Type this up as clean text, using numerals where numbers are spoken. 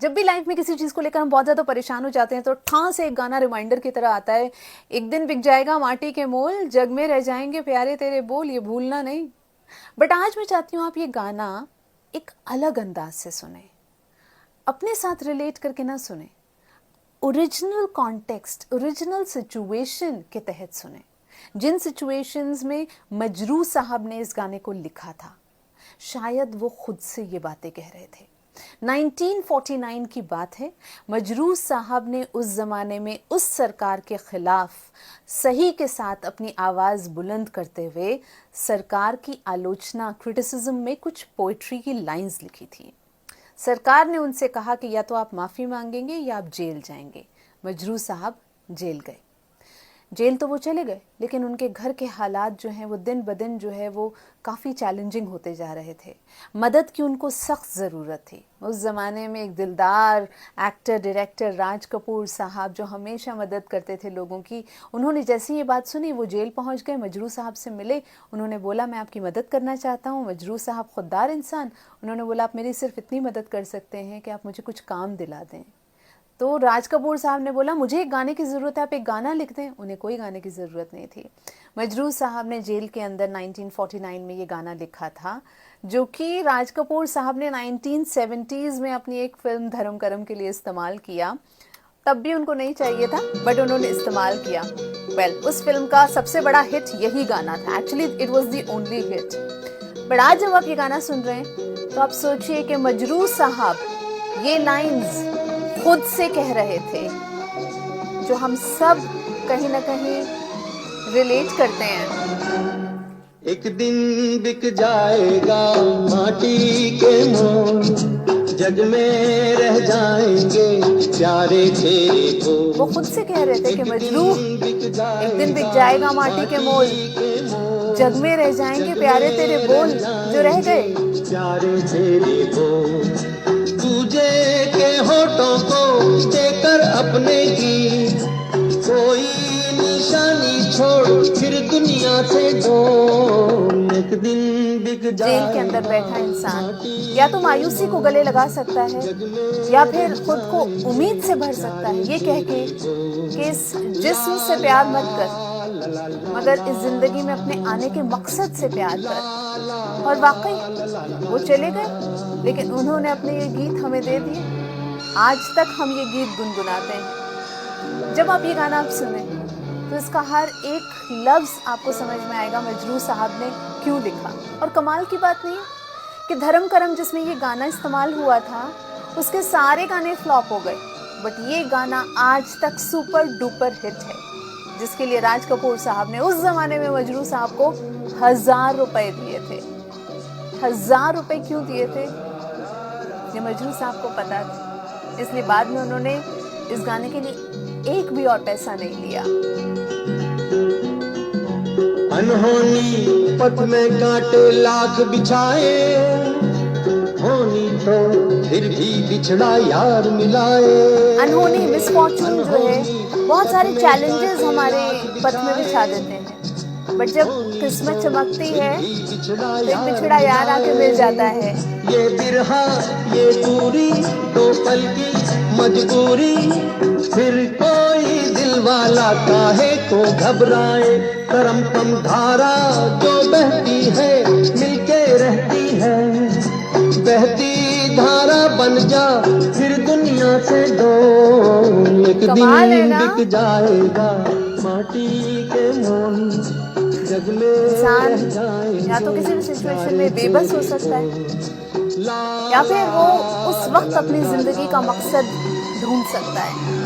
जब भी लाइफ में किसी चीज़ को लेकर हम बहुत ज़्यादा परेशान हो जाते हैं तो ठां से एक गाना रिमाइंडर की तरह आता है, एक दिन बिक जाएगा माटी के मोल, जग में रह जाएंगे प्यारे तेरे बोल, ये भूलना नहीं। बट आज मैं चाहती हूँ आप ये गाना एक अलग अंदाज से सुने, अपने साथ रिलेट करके ना सुने, ओरिजिनल कॉन्टेक्स्ट, ओरिजिनल सिचुएशन के तहत सुने, जिन सिचुएशंस में मजरू साहब ने इस गाने को लिखा था, शायद वो खुद से ये बातें कह रहे थे। 1949 की बात है। मजरू साहब ने उस ज़माने में उस सरकार के ख़िलाफ़ सही के साथ अपनी आवाज़ बुलंद करते हुए सरकार की आलोचना, क्रिटिसिज्म में कुछ पोइट्री की लाइंस लिखी थी। सरकार ने उनसे कहा कि या तो आप माफ़ी मांगेंगे या आप जेल जाएंगे। मजरू साहब जेल गए। जेल तो वो चले गए, लेकिन उनके घर के हालात जो हैं वो दिन ब दिन जो है वो काफ़ी चैलेंजिंग होते जा रहे थे। मदद की उनको सख्त ज़रूरत थी। उस ज़माने में एक दिलदार एक्टर डायरेक्टर राज कपूर साहब जो हमेशा मदद करते थे लोगों की, उन्होंने जैसे ये बात सुनी वो जेल पहुंच गए, मजरू साहब से मिले। उन्होंने बोला मैं आपकी मदद करना चाहता हूँ। मजरू साहब खुददार इंसान, उन्होंने बोला आप मेरी सिर्फ इतनी मदद कर सकते हैं कि आप मुझे कुछ काम दिला दें। तो राज कपूर साहब ने बोला मुझे एक गाने की ज़रूरत है, आप एक गाना लिख दें। उन्हें कोई गाने की ज़रूरत नहीं थी। मजरू साहब ने जेल के अंदर 1949 में ये गाना लिखा था, जो कि राज कपूर साहब ने 1970s में अपनी एक फिल्म धर्म करम के लिए इस्तेमाल किया। तब भी उनको नहीं चाहिए था, बट उन्होंने इस्तेमाल किया। उस फिल्म का सबसे बड़ा हिट यही गाना था। Actually it was the only hit. But आज जब आप ये गाना सुन रहे हैं तो आप सोचिए कि मजरू साहब ये लाइन्स खुद से कह रहे थे, जो हम सब कहीं ना कहीं रिलेट करते हैं। एक दिन बिक जाएगा माटी के मोल, जग में रह जाएंगे प्यारे तेरे बोल। वो खुद से कह रहे थे कि मजरू एक दिन बिक जाएगा माटी के मोल, जग में रह जाएंगे प्यारे तेरे बोल जो रह गए प्यारे तेरे बोल। तुझे के होठों को देकर अपने की कोई निशानी छोड़ फिर दुनिया से दो। एक दिन बिक जाए। जेल के अंदर बैठा इंसान या तो मायूसी को गले लगा सकता है या फिर खुद को उम्मीद से भर सकता है, ये कह के कि इस जिस्म से प्यार मत कर, मगर इस जिंदगी में अपने आने के मकसद से प्यार कर। और वाकई वो चले गए, लेकिन उन्होंने अपने ये गीत हमें दे दिए। आज तक हम ये गीत गुनगुनाते हैं। जब आप ये गाना आप सुने तो इसका हर एक लफ्ज़ आपको समझ में आएगा मजरू साहब ने क्यों लिखा। और कमाल की बात नहीं कि धर्म करम जिसमें ये गाना इस्तेमाल हुआ था उसके सारे गाने फ्लॉप हो गए, बट ये गाना आज तक सुपर डुपर हिट है, जिसके लिए राज कपूर साहब ने उस ज़माने में मजरू साहब को 1000 रुपये दिए थे। 1000 रुपये क्यों दिए थे ये मजरू साहब को पता था, इसलिए बाद में उन्होंने इस गाने के लिए एक भी और पैसा नहीं लिया। अनहोनी पथ में कांटे लाख बिछाए, होनी तो फिर भी बिछड़ा यार मिलाए। अनहोनी मिसफॉर्चून जो है बहुत सारे चैलेंजेस हमारे पथ में बिछा देते हैं, बट जब किस्मत चमकती है तो एक बिछड़ा यार आके मिल जाता है। ये बिरहा ये दूरी दो पल की मजबूरी, फिर कोई दिल वाला काहे को घबराए। करम कम धारा जो बहती है मिलके रहती है, बहती धारा बन जा फिर दुनिया से दो। एक दिन बिक जाएगा माटी के मोल, जग में इंसान या तो किसी भी सिचुएशन में बेबस हो सकता है या फिर वो उस वक्त अपनी जिंदगी का मकसद ढूंढ सकता है।